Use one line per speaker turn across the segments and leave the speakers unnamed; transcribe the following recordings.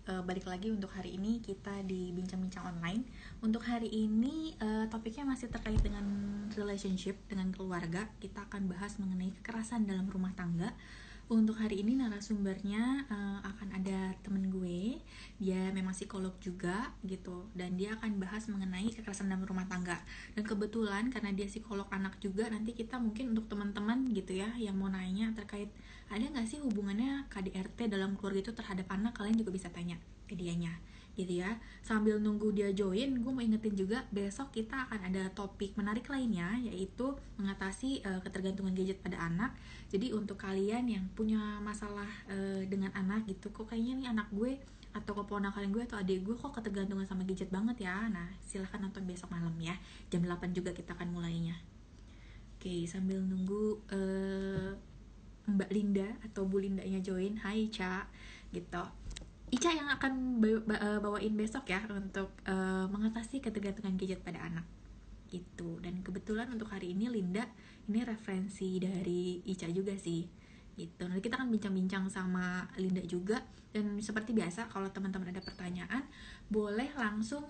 balik lagi untuk hari ini kita di bincang-bincang online. Untuk hari ini topiknya masih terkait dengan relationship, dengan keluarga. Kita akan bahas mengenai kekerasan dalam rumah tangga. Untuk hari ini narasumbernya akan ada temen gue. Dia memang psikolog juga gitu, dan dia akan bahas mengenai kekerasan dalam rumah tangga. Dan kebetulan karena dia psikolog anak juga, nanti kita mungkin untuk teman-teman gitu ya yang mau nanya terkait ada nggak sih hubungannya KDRT dalam keluarga itu terhadap anak, kalian juga bisa tanya ke dianya gitu ya. Sambil nunggu dia join, gue mau ingetin juga besok kita akan ada topik menarik lainnya, yaitu mengatasi ketergantungan gadget pada anak. Jadi untuk kalian yang punya masalah dengan anak gitu, kok kayaknya nih anak gue atau keponakan gue atau adik gue kok ketergantungan sama gadget banget ya. Nah silahkan nonton besok malam ya, jam 8 juga kita akan mulainya. Oke, sambil nunggu Mbak Linda atau Bu Lindanya join. Hai Ca gitu. Ica yang akan bawain besok ya untuk mengatasi ketergantungan gadget pada anak gitu. Dan kebetulan untuk hari ini Linda ini referensi dari Ica juga sih gitu. Nanti kita akan bincang-bincang sama Linda juga. Dan seperti biasa kalau teman-teman ada pertanyaan boleh langsung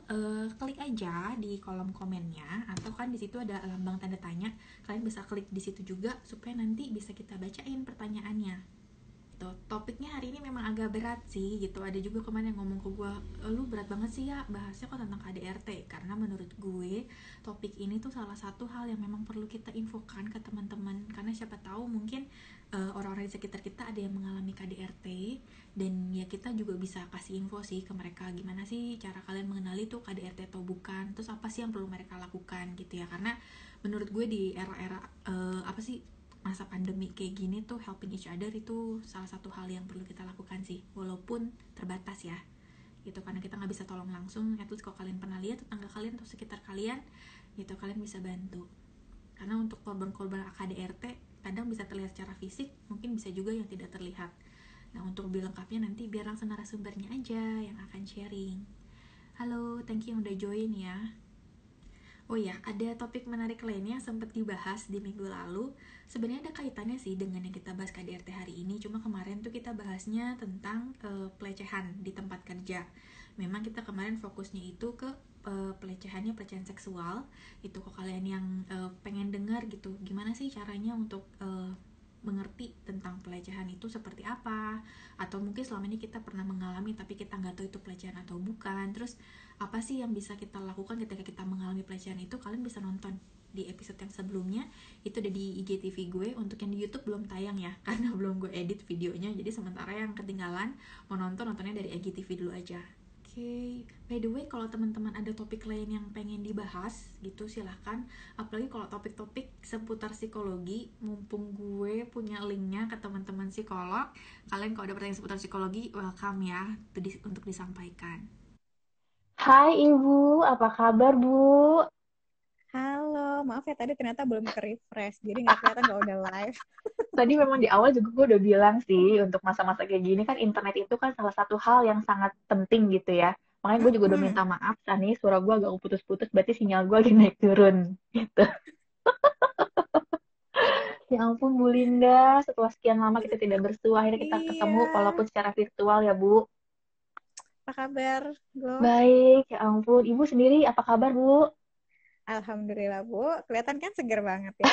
klik aja di kolom komennya, atau kan di situ ada lambang tanda tanya, kalian bisa klik di situ juga supaya nanti bisa kita bacain pertanyaannya. Tuh, topiknya hari ini memang agak berat sih gitu. Ada juga kemarin yang ngomong ke gue, lu berat banget sih ya bahasnya kok tentang KDRT. Karena menurut gue topik ini tuh salah satu hal yang memang perlu kita infokan ke teman-teman. Karena siapa tahu mungkin orang-orang di sekitar kita ada yang mengalami KDRT, dan ya kita juga bisa kasih info sih ke mereka, gimana sih cara kalian mengenali tuh KDRT atau bukan, terus apa sih yang perlu mereka lakukan gitu ya. Karena menurut gue di era-era apa sih, masa pandemi kayak gini tuh helping each other itu salah satu hal yang perlu kita lakukan sih, walaupun terbatas ya gitu. Karena kita nggak bisa tolong langsung, at least kalau kalian pernah lihat tetangga kalian atau sekitar kalian gitu, kalian bisa bantu. Karena untuk korban-korban KDRT kadang bisa terlihat secara fisik, mungkin bisa juga yang tidak terlihat. Nah untuk lebih lengkapnya nanti biar langsung narasumbernya aja yang akan sharing. Halo, thank you yang udah join ya. Oh ya, ada topik menarik lainnya yang sempat dibahas di minggu lalu. Sebenarnya ada kaitannya sih dengan yang kita bahas KDRT hari ini. Cuma kemarin tuh kita bahasnya tentang pelecehan di tempat kerja. Memang kita kemarin fokusnya itu ke pelecehan seksual. Itu kok kalian yang pengen dengar gitu, gimana sih caranya untuk mengerti tentang pelecehan itu seperti apa, atau mungkin selama ini kita pernah mengalami tapi kita nggak tahu itu pelecehan atau bukan. Terus apa sih yang bisa kita lakukan ketika kita mengalami pelecehan itu, kalian bisa nonton di episode yang sebelumnya, itu ada di IGTV gue. Untuk yang di YouTube belum tayang ya karena belum gue edit videonya, jadi sementara yang ketinggalan mau nontonnya dari IGTV dulu aja. Oke, by the way kalau teman-teman ada topik lain yang pengen dibahas gitu silahkan. Apalagi kalau topik-topik seputar psikologi, mumpung gue punya linknya ke teman-teman psikolog. Kalian kalau ada pertanyaan seputar psikologi, welcome ya untuk disampaikan.
Hai Ibu, apa kabar Bu?
Halo, maaf ya tadi ternyata belum ke-refresh, jadi nggak kelihatan kalau udah live.
Tadi memang di awal juga gue udah bilang sih, untuk masa-masa kayak gini kan internet itu kan salah satu hal yang sangat penting gitu ya. Makanya gue juga udah minta
Mm-mm.
maaf, nih suara gue agak putus-putus, berarti sinyal gue lagi naik turun gitu. Ya ampun Bu Linda, setelah sekian lama kita tidak bersua, akhirnya kita ketemu
Iya,
walaupun secara virtual ya Bu.
apa kabar, Go?
Baik, ya ampun. Ibu sendiri apa kabar Bu?
Alhamdulillah, Bu. Kelihatan kan seger banget ya.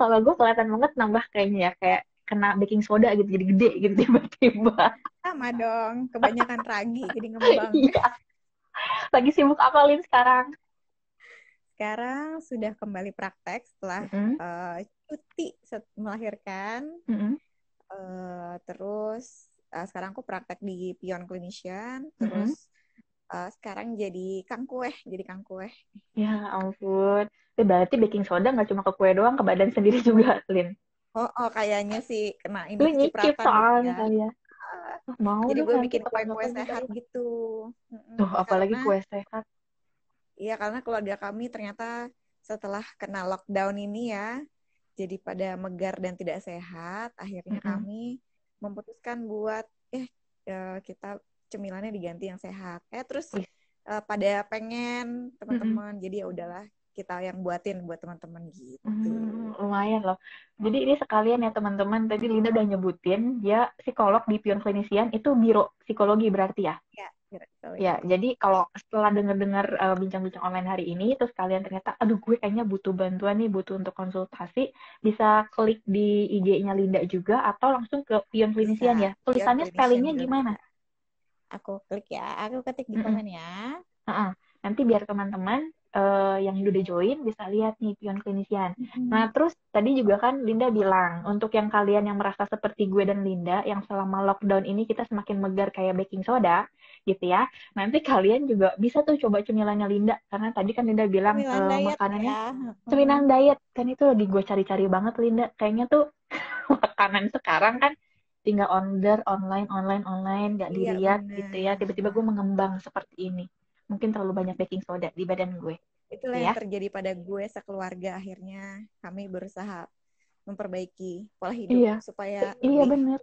Kalau gue kelihatan banget nambah kayaknya ya, kayak kena baking soda gitu, jadi gede gitu tiba-tiba.
Sama dong, kebanyakan ragi, jadi ngembang.
Iya. Lagi sibuk apa Lin sekarang?
Sekarang sudah kembali praktek setelah
Mm-mm,
cuti melahirkan.
mm-mm,
Terus sekarang aku praktek di Pion Clinician. Terus
mm-mm.
sekarang jadi kang kue.
Ya ampun. Itu berarti baking soda nggak cuma ke kue doang, ke badan sendiri juga, Lin.
Oh, kayaknya sih kena ini
Lu nyicip
kecipratan gitu
soalnya
ya.
kali ya.
Ah,
Ah, mau
Jadi
dong
gue
nanti
bikin
kapan-kapan
kue-kue sehat
nyobain.
gitu.
Tuh, apalagi
Karena
kue sehat.
ya karena keluarga kami ternyata setelah kena lockdown ini ya, jadi pada megar dan tidak sehat. Akhirnya
Mm-mm.
kami memutuskan buat kita cemilannya diganti yang sehat. Terus
Wih,
pada pengen
mm-mm.
teman-teman. Jadi ya udahlah kita yang buatin buat teman-teman gitu.
Lumayan loh. Jadi ini sekalian ya teman-teman, tadi Linda udah nyebutin dia psikolog di Pion Klinisian, itu biro psikologi berarti ya?
Ya,
Ya, jadi kalau setelah dengar-dengar bincang-bincang online hari ini, terus kalian ternyata, aduh gue kayaknya butuh bantuan nih, butuh untuk konsultasi, bisa klik di IG-nya Linda juga, atau langsung ke Pion Klinisian ya.
Pion
Tulisannya
Clinician
spellingnya
juga
gimana?
bisa. Aku klik ya, aku ketik di
Mm-mm.
komen ya.
Nanti biar teman-teman yang udah join bisa lihat nih Pion Klinisian. Nah, terus tadi juga kan Linda bilang, untuk yang kalian yang merasa seperti gue dan Linda, yang selama lockdown ini kita semakin megar kayak baking soda, gitu ya. Nanti kalian juga bisa tuh coba cemilannya Linda, karena tadi kan Linda bilang
Cemilan diet
makanannya
ya.
cemilan diet, kan itu lagi gue cari-cari banget Linda. Kayaknya tuh makanan sekarang kan tinggal order online, nggak
Iya
dilihat gitu ya. Tiba-tiba gue
benar.
mengembang seperti ini. Mungkin terlalu banyak baking soda di badan gue.
Itulah
Gitu
yang
ya.
terjadi pada gue sekeluarga. Akhirnya kami berusaha memperbaiki pola hidup
Iya,
supaya
iya bener.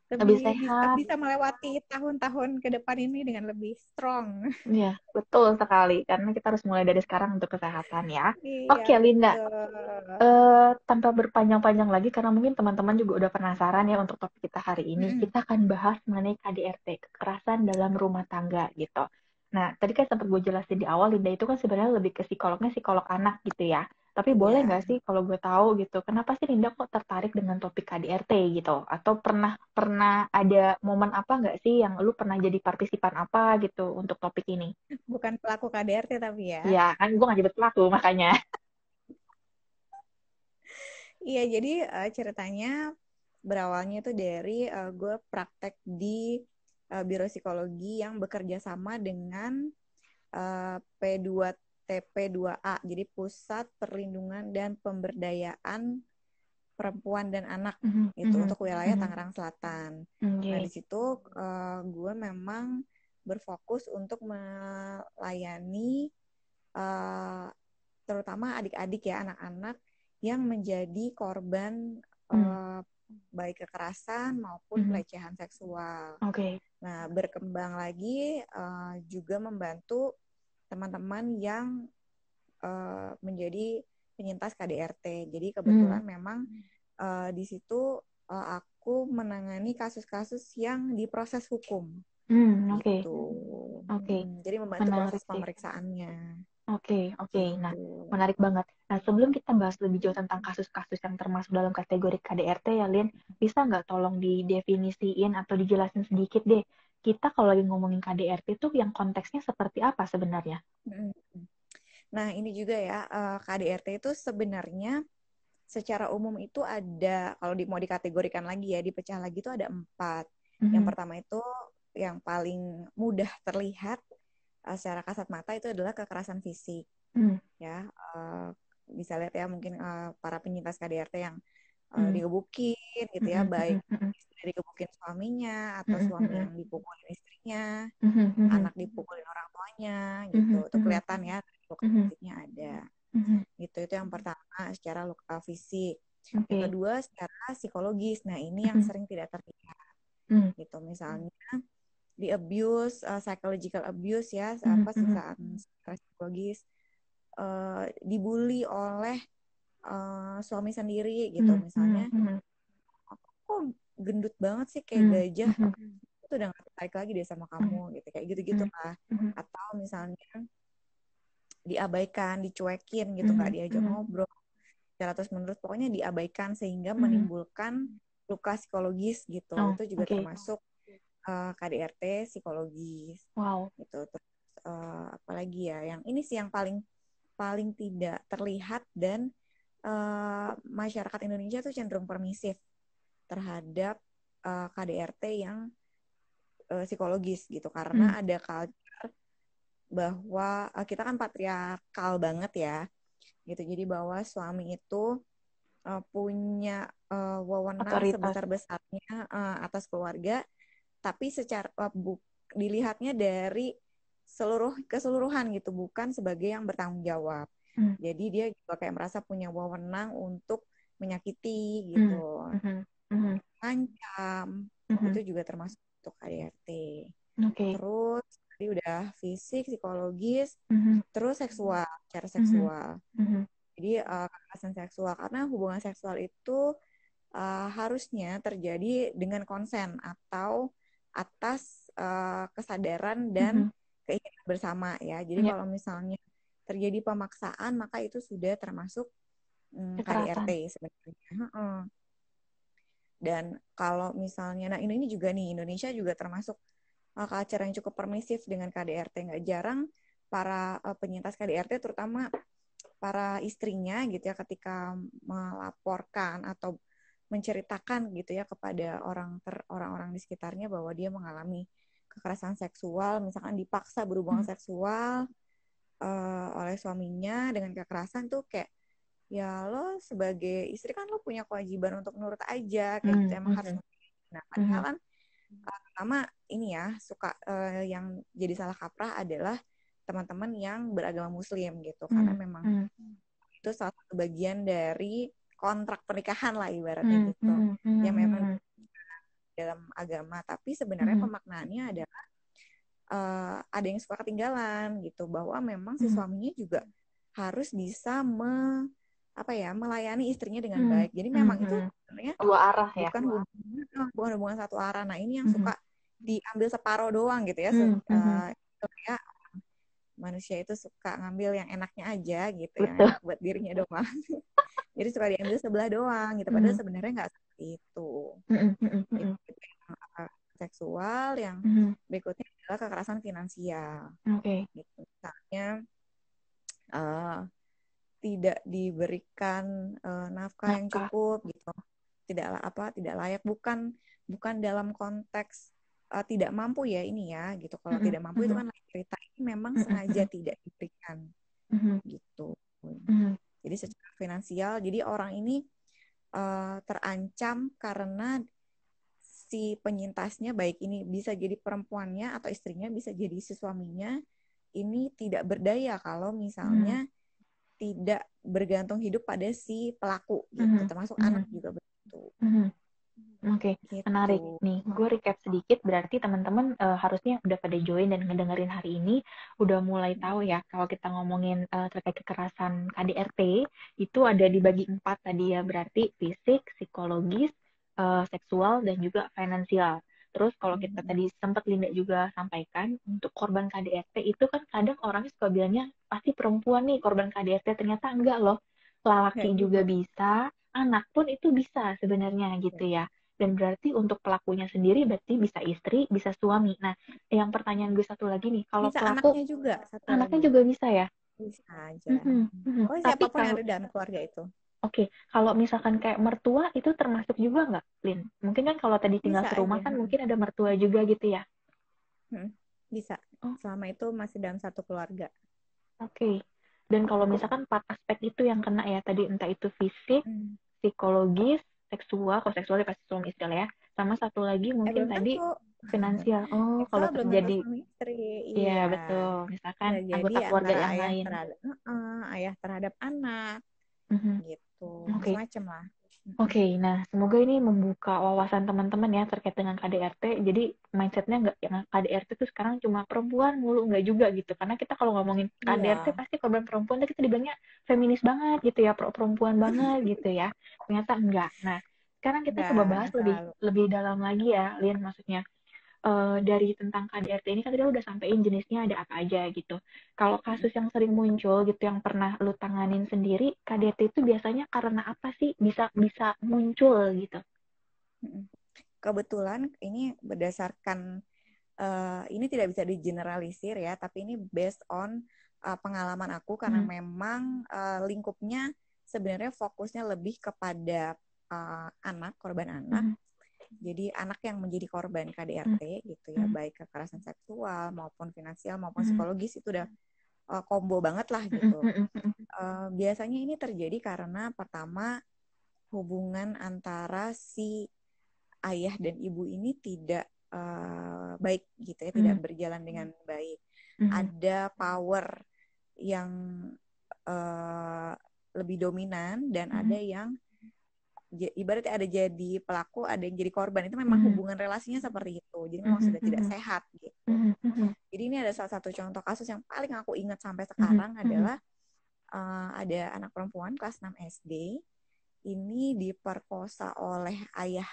Lebih sehat.
bisa melewati tahun-tahun ke depan ini dengan lebih strong.
Iya, betul sekali. Karena kita harus mulai dari sekarang untuk kesehatan ya.
Iya,
Oke, Linda.
betul.
Tanpa berpanjang-panjang lagi, karena mungkin teman-teman juga udah penasaran ya untuk topik kita hari ini. Kita akan bahas mengenai KDRT, kekerasan dalam rumah tangga gitu. Nah, tadi kan sempat gue jelasin di awal, Linda itu kan sebenarnya lebih ke psikolognya psikolog anak gitu ya. Tapi boleh
Iya.
nggak sih kalau gue tahu gitu, kenapa sih Linda kok tertarik dengan topik KDRT gitu? Atau pernah ada momen apa nggak sih yang lu pernah jadi partisipan apa gitu untuk topik ini?
Bukan pelaku KDRT tapi ya.
Ya, kan gue nggak nyebut pelaku makanya.
Iya, jadi ceritanya berawalnya itu dari gue praktek di Biro Psikologi yang bekerja sama dengan P2TP2A, jadi Pusat Perlindungan dan Pemberdayaan Perempuan dan Anak, itu untuk wilayah Tangerang Selatan. Nah, di situ gue memang berfokus untuk melayani terutama adik-adik ya, anak-anak yang menjadi korban baik kekerasan maupun pelecehan seksual. Nah, berkembang lagi juga membantu teman-teman yang menjadi penyintas KDRT. Jadi kebetulan memang di situ aku menangani kasus-kasus yang diproses hukum. Gitu. Jadi membantu proses pemeriksaannya.
Oke. Nah, menarik banget. Nah, sebelum kita bahas lebih jauh tentang kasus-kasus yang termasuk dalam kategori KDRT ya, Lin, bisa nggak tolong didefinisiin atau dijelasin sedikit deh, kita kalau lagi ngomongin KDRT itu yang konteksnya seperti apa sebenarnya?
Nah, ini juga ya, KDRT itu sebenarnya secara umum itu ada, kalau mau dikategorikan lagi ya, dipecah lagi itu ada 4. Yang pertama itu yang paling mudah terlihat secara kasat mata itu adalah kekerasan fisik. Ya, bisa lihat ya mungkin para penyintas KDRT yang digebukin gitu ya, baik digebukin suaminya atau suami yang dipukulin istrinya, anak dipukulin orang tuanya gitu. Itu kelihatan ya luka fisiknya ada. Gitu, itu yang pertama secara luka fisik. Yang kedua secara psikologis. Nah, ini yang sering tidak terlihat. Gitu, misalnya di abuse, psychological abuse ya, siksaan secara psikologis, dibully oleh suami sendiri gitu, misalnya aku kok gendut banget sih kayak gajah, itu udah gak tertarik lagi deh sama kamu gitu, kayak gitu-gitu lah. Atau misalnya diabaikan, dicuekin gitu, nggak diajak ngobrol secara terus-menerus, pokoknya diabaikan sehingga menimbulkan luka psikologis gitu. Itu juga termasuk KDRT psikologis. Gitu. Terus apalagi ya, yang ini sih yang paling tidak terlihat dan masyarakat Indonesia tuh cenderung permisif terhadap KDRT yang psikologis gitu, karena ada culture bahwa kita kan patriarkal banget ya gitu, jadi bahwa suami itu punya wewenang sebesar-besarnya atas keluarga, tapi secara dilihatnya dari keseluruhan gitu, bukan sebagai yang bertanggung jawab. Jadi dia juga kayak merasa punya wewenang untuk menyakiti gitu, mengancam, itu juga termasuk untuk KDRT. Terus tadi udah fisik, psikologis, terus seksual. secara
Mhm.
seksual.
Mhm.
Jadi kekerasan seksual karena hubungan seksual itu harusnya terjadi dengan konsen atau atas kesadaran dan
Mhm.
keinginan bersama ya. Jadi
Ya,
kalau misalnya terjadi pemaksaan maka itu sudah termasuk KDRT
kekerasan.
sebenarnya. Heeh. Dan kalau misalnya, nah ini juga nih Indonesia juga termasuk culture yang cukup permisif dengan KDRT. Nggak jarang para penyintas KDRT terutama para istrinya gitu ya ketika melaporkan atau menceritakan gitu ya kepada orang-orang di sekitarnya bahwa dia mengalami kekerasan seksual, misalkan dipaksa berhubungan seksual oleh suaminya dengan kekerasan tuh kayak ya lo sebagai istri kan lo punya kewajiban untuk nurut aja kayak gitu emang harus. Nah padahal kan pertama ini ya suka yang jadi salah kaprah adalah teman-teman yang beragama Muslim gitu karena memang itu salah satu bagian dari kontrak pernikahan lah ibaratnya gitu yang memang dalam agama tapi sebenarnya pemaknaannya adalah ada yang suka ketinggalan gitu bahwa memang si suaminya juga harus bisa melayani istrinya dengan baik. Jadi memang itu sebenarnya
Dua arah ya.
bukan hubungan satu arah. Nah ini yang suka diambil separuh doang gitu ya. Kayak manusia itu suka ngambil yang enaknya aja gitu, yang enak buat dirinya doang. Jadi suka diambil sebelah doang gitu. Padahal sebenarnya nggak seperti itu. Itu yang seksual, yang berikutnya adalah kekerasan finansial. Gitu. Misalnya tidak diberikan nafkah yang cukup gitu, tidak layak, bukan dalam konteks tidak mampu ya ini ya gitu. Kalau tidak mampu itu kan cerita, ini memang sengaja tidak diberikan gitu. Jadi secara finansial, jadi orang ini terancam karena si penyintasnya, baik ini bisa jadi perempuannya atau istrinya, bisa jadi si suaminya, ini tidak berdaya kalau misalnya tidak bergantung hidup pada si pelaku gitu, termasuk anak juga begitu.
Oke,
Gitu.
menarik nih. Gue recap sedikit, berarti teman-teman harusnya udah pada join dan ngedengerin hari ini, udah mulai tahu ya kalau kita ngomongin terkait kekerasan KDRT itu ada dibagi 4 tadi ya, berarti fisik, psikologis, seksual, dan juga finansial. Terus kalau kita tadi sempat Linda juga sampaikan, untuk korban KDRT itu kan kadang orangnya suka bilangnya pasti perempuan nih korban KDRT, ternyata enggak loh. Laki juga bisa, anak pun itu bisa sebenarnya gitu ya. Dan berarti untuk pelakunya sendiri berarti bisa istri, bisa suami. Nah, yang pertanyaan gue satu lagi nih, kalau
bisa
pelaku
anaknya juga satu
anaknya
lagi.
juga bisa ya?
Bisa aja. Oh,
Tapi
siapapun yang
kalau
ada dalam keluarga itu.
Oke, kalau misalkan kayak mertua itu termasuk juga nggak, Lin? Mungkin kan kalau tadi tinggal
Bisa
serumah
aja.
kan mungkin ada mertua juga gitu ya?
Bisa.
Oh,
Selama itu masih dalam satu keluarga.
oke. Dan kalau misalkan 4 aspek itu yang kena ya, tadi entah itu fisik, psikologis, seksual, kalau seksualnya pasti suami istri lah ya. Sama satu lagi mungkin
belum
tadi
tentu.
finansial. Oh, kalau
Seksual belum tentu
terjadi,
suami istri.
iya
Iya.
betul. Misalkan
Bisa jadi
anggota keluarga
antara
yang lain.
ayah terhadap anak gitu.
Oke.
Macam-macam lah.
Oke, nah semoga ini membuka wawasan teman-teman ya terkait dengan KDRT. Jadi mindsetnya nggak yang KDRT itu sekarang cuma perempuan mulu, nggak juga gitu. Karena kita kalau ngomongin KDRT
Iya.
pasti korban perempuan, tapi kita dibilangnya feminis banget gitu ya, pro-perempuan banget gitu ya. Ternyata enggak. Nah, sekarang kita coba bahas
Enggak selalu.
lebih dalam lagi ya, Lin, maksudnya. Dari tentang KDRT ini kan tadi udah sampein jenisnya ada apa aja gitu. Kalau kasus yang sering muncul gitu yang pernah lu tanganin sendiri, KDRT itu biasanya karena apa sih bisa bisa muncul gitu?
Kebetulan ini berdasarkan ini tidak bisa digeneralisir ya, tapi ini based on pengalaman aku karena memang lingkupnya sebenarnya fokusnya lebih kepada korban anak. Jadi anak yang menjadi korban KDRT gitu ya, baik kekerasan seksual maupun finansial maupun psikologis itu udah combo banget lah gitu. Biasanya ini terjadi karena pertama hubungan antara si ayah dan ibu ini tidak baik gitu ya, tidak berjalan dengan baik. Ada power yang lebih dominan dan ada yang ibaratnya ada jadi pelaku, ada yang jadi korban. Itu memang hubungan relasinya seperti itu. Jadi memang sudah tidak sehat gitu. Jadi ini ada salah satu contoh kasus yang paling aku ingat sampai sekarang adalah ada anak perempuan kelas 6 SD ini diperkosa oleh ayah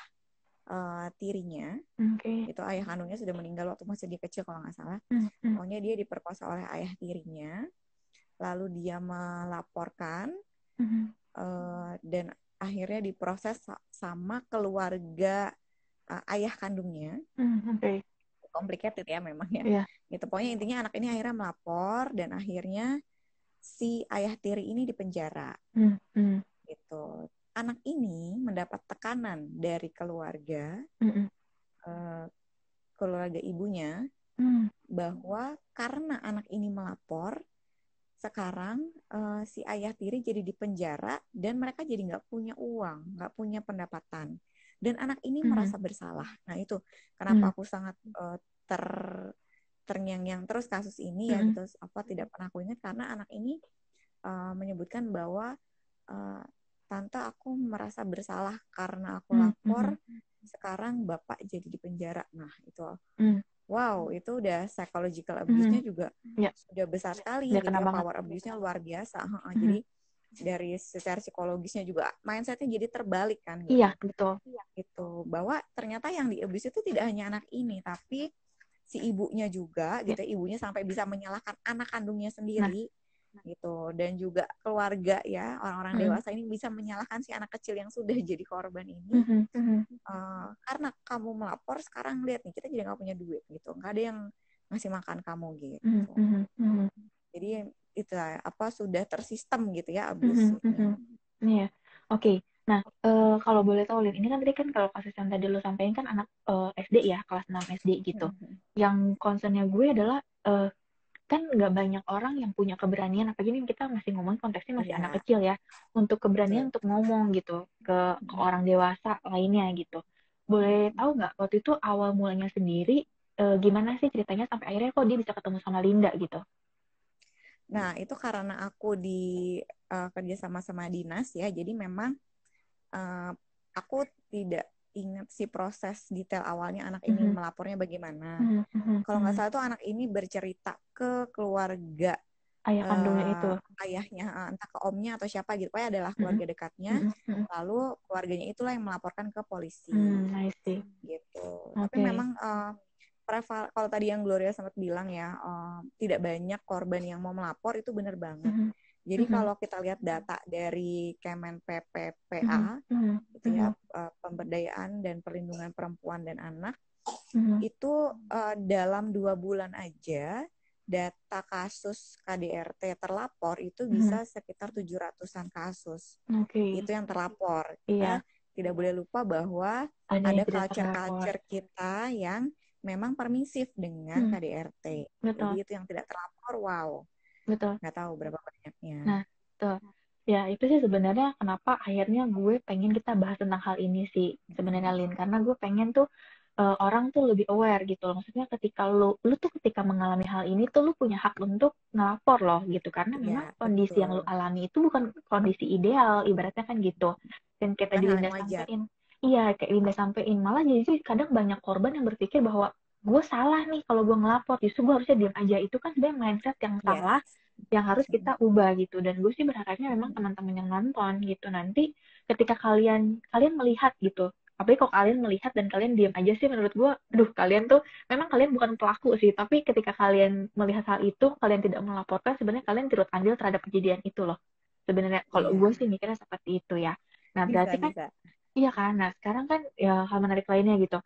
tirinya.
Oke.
Itu ayah kandungnya sudah meninggal waktu masih dia kecil kalau nggak salah.
Mm-mm.
Pokoknya dia diperkosa oleh ayah tirinya, lalu dia melaporkan
Mhm.
dan akhirnya diproses sama keluarga ayah kandungnya.
Oke.
Complicated ya memang ya.
Iya.
Gitu. Pokoknya intinya anak ini akhirnya melapor dan akhirnya si ayah tiri ini dipenjara. Gitu. Anak ini mendapat tekanan dari keluarga,
Mm-mm.
keluarga ibunya, bahwa karena anak ini melapor, sekarang si ayah tiri jadi dipenjara dan mereka jadi nggak punya uang, nggak punya pendapatan. Dan anak ini merasa bersalah. Nah itu kenapa aku sangat terngiang-ngiang terus kasus ini ya gitu. Apa tidak pernah aku ingat karena anak ini menyebutkan bahwa tante aku merasa bersalah karena aku lapor, sekarang bapak jadi dipenjara. Nah itu, wow itu udah psychological abuse-nya juga sudah besar sekali gitu ya, power abuse-nya luar biasa. Jadi dari secara psikologisnya juga mindset-nya jadi terbalik kan gitu.
Iya, betul.
Gitu. Bahwa ternyata yang di abuse itu tidak hanya anak ini, tapi si ibunya juga gitu. Ibunya sampai bisa menyalahkan anak kandungnya sendiri. Gitu. Dan juga keluarga ya, orang-orang dewasa ini bisa menyalahkan si anak kecil yang sudah jadi korban ini. Karena kamu melapor, sekarang lihat nih, kita jadi nggak punya duit gitu. Nggak ada yang ngasih makan kamu gitu. Jadi itu apa sudah tersistem gitu ya abuse.
Iya, oke. Nah, kalau boleh tahu Lin, ini kan tadi kan kalau kasus yang tadi lo sampaikan kan anak SD ya, kelas 6 SD gitu. Yang concernnya gue adalah kan nggak banyak orang yang punya keberanian, apalagi ini kita masih ngomong konteksnya masih anak kecil ya, untuk keberanian untuk ngomong gitu ke orang dewasa lainnya gitu. Boleh tahu nggak waktu itu awal mulanya sendiri gimana sih ceritanya sampai akhirnya kok dia bisa ketemu sama Linda gitu?
Nah, itu karena aku di kerja sama dinas ya, jadi memang aku tidak ingat si proses detail awalnya anak ini melapornya bagaimana. Kalau nggak salah tuh anak ini bercerita ke keluarga
ayah kandungnya itu,
ayahnya, entah ke omnya atau siapa gitu, pokoknya adalah keluarga dekatnya. Lalu keluarganya itulah yang melaporkan ke polisi.
I see.
Gitu. Tapi memang kalau tadi yang Gloria sempat bilang ya, tidak banyak korban yang mau melapor, itu benar banget. Jadi kalau kita lihat data dari Kemen PPPA, gitu ya, pemberdayaan dan perlindungan perempuan dan anak, itu dalam 2 bulan aja data kasus KDRT terlapor itu bisa sekitar 700-an kasus. Itu yang terlapor. Kita tidak boleh lupa bahwa ada culture-culture kita yang memang permisif dengan KDRT. Jadi itu yang tidak terlapor, wow.
Betul.
Nggak tahu berapa banyaknya.
Nah, tuh. Ya, itu sih sebenarnya kenapa akhirnya gue pengen kita bahas tentang hal ini sih sebenarnya Lin, karena gue pengen tuh orang tuh lebih aware gitu loh. Maksudnya ketika lu tuh ketika mengalami hal ini tuh lu punya hak untuk ngelapor loh gitu, karena memang kondisi yang lu alami itu bukan kondisi ideal ibaratnya kan gitu. Dan kayak tadi Linda sampein, kayak Linda sampein, malah jadi kadang banyak korban yang berpikir bahwa gue salah nih kalau gue ngelapor, justru gue harusnya diam aja. Itu kan sebenarnya mindset yang salah yang harus kita ubah gitu. Dan gue sih berharapnya memang teman-teman yang nonton gitu nanti ketika kalian melihat gitu, apalagi kalau kalian melihat dan kalian diam aja sih, menurut gue kalian tuh memang kalian bukan pelaku sih, tapi ketika kalian melihat hal itu kalian tidak melaporkan, sebenarnya kalian turut andil terhadap kejadian itu loh sebenarnya. Kalau gue sih mikirnya seperti itu ya. Nah berarti kan iya kan. Nah sekarang kan ya hal menarik lainnya gitu,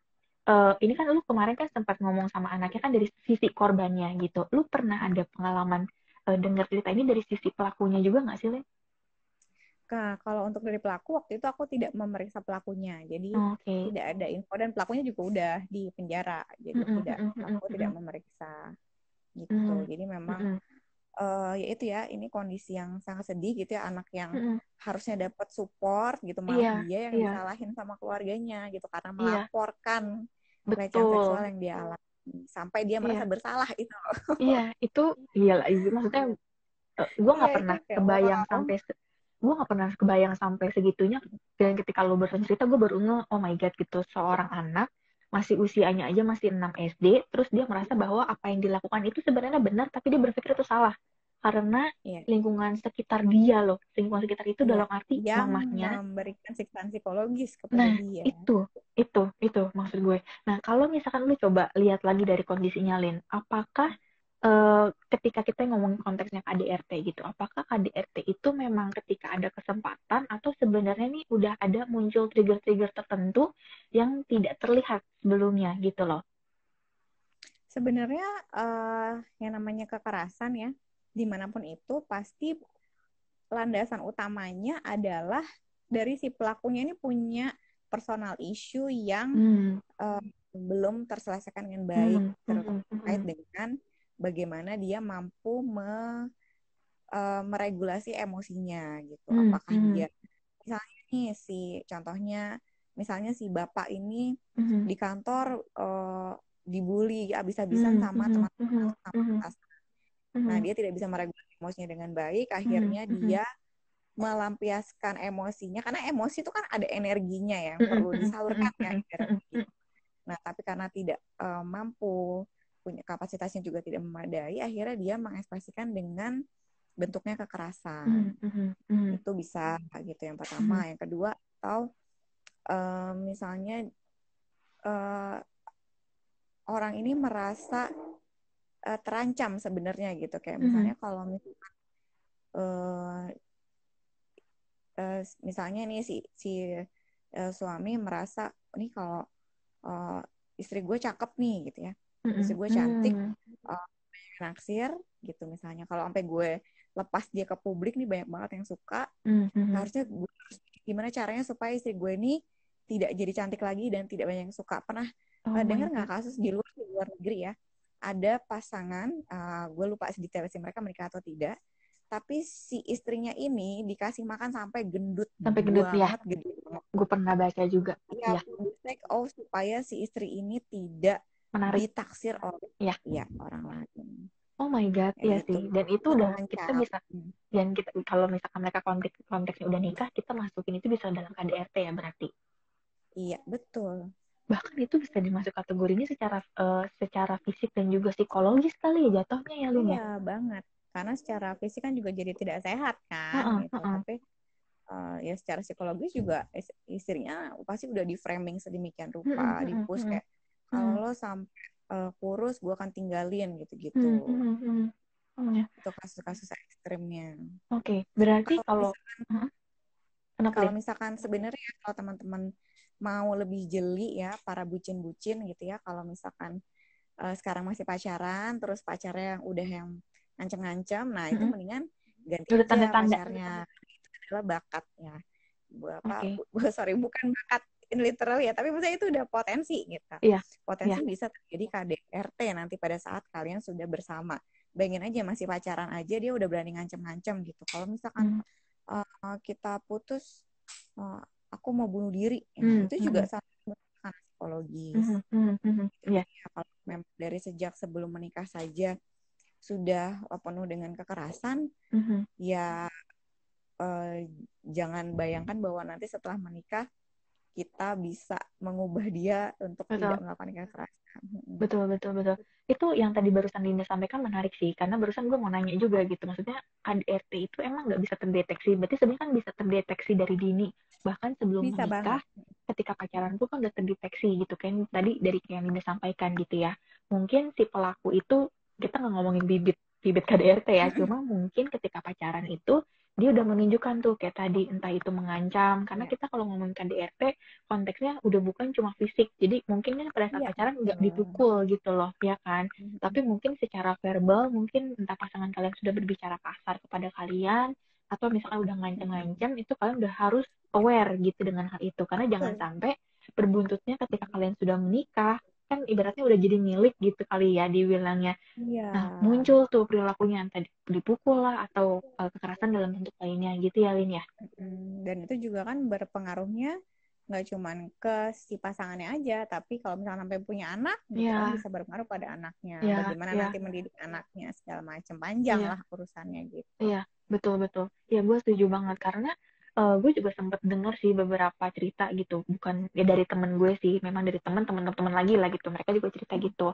ini kan lu kemarin kan sempat ngomong sama anaknya kan dari sisi korbannya gitu. Lu pernah ada pengalaman dengar cerita ini dari sisi pelakunya juga nggak sih, Lin?
Nah, kalau untuk dari pelaku, waktu itu aku tidak memeriksa pelakunya. Jadi tidak ada info, dan pelakunya juga udah di penjara. Jadi aku tidak memeriksa gitu. Jadi memang ya itu ya, ini kondisi yang sangat sedih gitu ya, anak yang harusnya dapat support gitu, malah dia yang disalahin sama keluarganya gitu karena melaporkan pelecehan seksual yang dia alami sampai dia merasa bersalah itu.
Iya, itu iyalah, maksudnya gue nggak pernah kebayang sampai segitunya. Dan ketika lo bercerita gue baru oh my god gitu, seorang anak masih usianya aja masih 6 SD terus dia merasa bahwa apa yang dilakukan itu sebenarnya benar tapi dia berpikir itu salah karena
Iya.
lingkungan sekitar dia loh. Lingkungan sekitar itu
Iya.
dalam arti
Yang
mamahnya.
memberikan siksaan psikologis kepada
Nah,
dia.
itu maksud gue. Nah, kalau misalkan lu coba lihat lagi dari kondisinya, Lin, apakah ketika kita ngomongin konteksnya KDRT gitu, apakah KDRT itu memang ketika ada kesempatan atau sebenarnya nih udah ada muncul trigger-trigger tertentu yang tidak terlihat sebelumnya gitu loh.
Sebenarnya yang namanya kekerasan ya, dimanapun itu pasti landasan utamanya adalah dari si pelakunya ini punya personal issue yang belum terselesaikan dengan baik, terkait dengan bagaimana dia mampu meregulasi emosinya gitu. Apakah dia misalnya nih contohnya misalnya si bapak ini di kantor dibully habis-habisan sama teman-teman sama atasan. Nah, dia tidak bisa meregulasi emosinya dengan baik, akhirnya dia melampiaskan emosinya karena emosi itu kan ada energinya yang perlu disalurkan ya. Nah, tapi karena tidak mampu, punya kapasitasnya juga tidak memadai, akhirnya dia mengekspresikan dengan bentuknya kekerasan. Itu bisa gitu yang pertama. Yang kedua, atau misalnya orang ini merasa terancam sebenarnya gitu. Kayak misalnya kalau misalnya nih si suami merasa nih kalau istri gue cakep nih gitu ya, istri gue cantik, naksir gitu misalnya. Kalau sampai gue lepas dia ke publik nih banyak banget yang suka, harusnya gue gimana caranya supaya istri gue ini tidak jadi cantik lagi dan tidak banyak yang suka. Pernah dengar nggak kasus di luar negeri ya? Ada pasangan, gue lupa detail sih mereka menikah atau tidak, tapi si istrinya ini dikasih makan sampai gendut banget,
ya. Gue pernah baca juga.
Ya, supaya si istri ini tidak ditaksir oleh orang lain.
Oh my God, ya sih. Dan itu udah kita bisa, dan kita kalau misalkan mereka konteksnya udah nikah, kita masukin itu bisa dalam KDRT ya berarti.
Iya, betul.
Bahkan itu bisa dimasuk kategorinya secara fisik dan juga psikologis kali ya jatuhnya ya, Lin ya?
Iya, banget. Karena secara fisik kan juga jadi tidak sehat kan, gitu. Tapi ya secara psikologis juga istrinya pasti udah di framing sedemikian rupa, di-push kayak kalau lo sampai kurus gue akan tinggalin gitu-gitu. Itu kasus-kasus ekstrimnya.
Oke, berarti kalau
misalkan sebenarnya kalau teman-teman mau lebih jeli ya para bucin-bucin gitu ya, kalau misalkan sekarang masih pacaran terus pacarnya yang ngancem-ngancem, nah itu mendingan ganti aja pacarnya. Itu adalah bakat ya. Bukan bakat in literal ya, tapi maksudnya itu udah potensi gitu. Potensi bisa terjadi KDRT nanti pada saat kalian sudah bersama. Bayangin aja masih pacaran aja dia udah berani ngancem-ngancem gitu. Kalau misalkan kita putus, aku mau bunuh diri, itu juga sangat psikologis. Ya, kalau memang dari sejak sebelum menikah saja sudah penuh dengan kekerasan, ya jangan bayangkan bahwa nanti setelah menikah kita bisa mengubah dia untuk tidak melakukan kekerasan.
Betul. Itu yang tadi barusan Linda sampaikan menarik sih, karena barusan gue mau nanya juga gitu, maksudnya KDRT itu emang nggak bisa terdeteksi, berarti sebenarnya kan bisa terdeteksi dari dini, bahkan sebelum
bisa
menikah, ketika pacaran pun kan udah terdeteksi gitu kan, tadi dari yang Linda sampaikan gitu ya, mungkin si pelaku itu, kita nggak ngomongin bibit KDRT ya, cuma mungkin ketika pacaran itu, dia udah menunjukkan tuh kayak tadi, entah itu mengancam, karena kita kalau ngomongin KDRT, konteksnya udah bukan cuma fisik, jadi mungkin kan pada saat pacaran nggak dipukul gitu loh, ya kan, tapi mungkin secara verbal, mungkin entah pasangan kalian sudah berbicara kasar kepada kalian, atau misalkan udah ngancam-ngancam, itu kalian udah harus aware gitu dengan hal itu, karena jangan sampai berbuntutnya ketika kalian sudah menikah, kan ibaratnya udah jadi milik gitu kali ya dibilangnya. Nah, muncul tuh perilakunya entah dipukul lah atau kekerasan dalam bentuk lainnya gitu ya, Lin ya.
Dan itu juga kan berpengaruhnya nggak cuman ke si pasangannya aja, tapi kalau misalnya sampai punya anak, gitu kan bisa berpengaruh pada anaknya. Bagaimana nanti mendidik anaknya segala macam, panjang lah urusannya gitu.
Iya, betul. Ya, gue setuju banget karena gue juga sempat dengar sih beberapa cerita gitu, bukan ya dari temen gue sih, memang dari teman lagi lah gitu, mereka juga cerita gitu.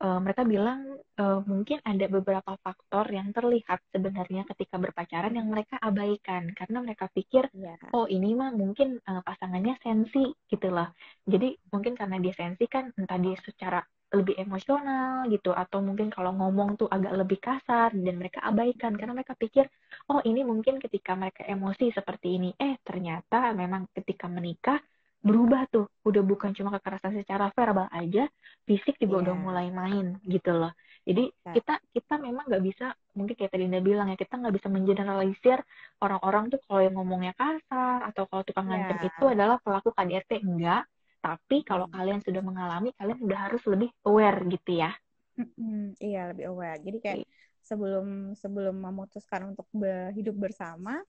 mereka bilang mungkin ada beberapa faktor yang terlihat sebenarnya ketika berpacaran yang mereka abaikan karena mereka pikir
Iya.
oh ini mah mungkin pasangannya sensi gitu loh. Jadi mungkin karena dia sensi kan entah dia secara lebih emosional gitu atau mungkin kalau ngomong tuh agak lebih kasar dan mereka abaikan karena mereka pikir oh ini mungkin ketika mereka emosi seperti ini. Ternyata memang ketika menikah berubah tuh. Udah bukan cuma kekerasan secara verbal aja, fisik juga udah
Iya.
mulai main gitu loh. Jadi
Ya.
kita memang nggak bisa, mungkin kayak tadi Dinda bilang ya, kita nggak bisa mengeneralisir orang-orang tuh kalau yang ngomongnya kasar atau kalau tukang ngancem
Ya.
itu adalah pelaku KDRT. Enggak. Tapi kalau kalian sudah mengalami, kalian udah harus lebih aware gitu ya.
Iya, lebih aware. Jadi kayak sebelum memutuskan untuk hidup bersama,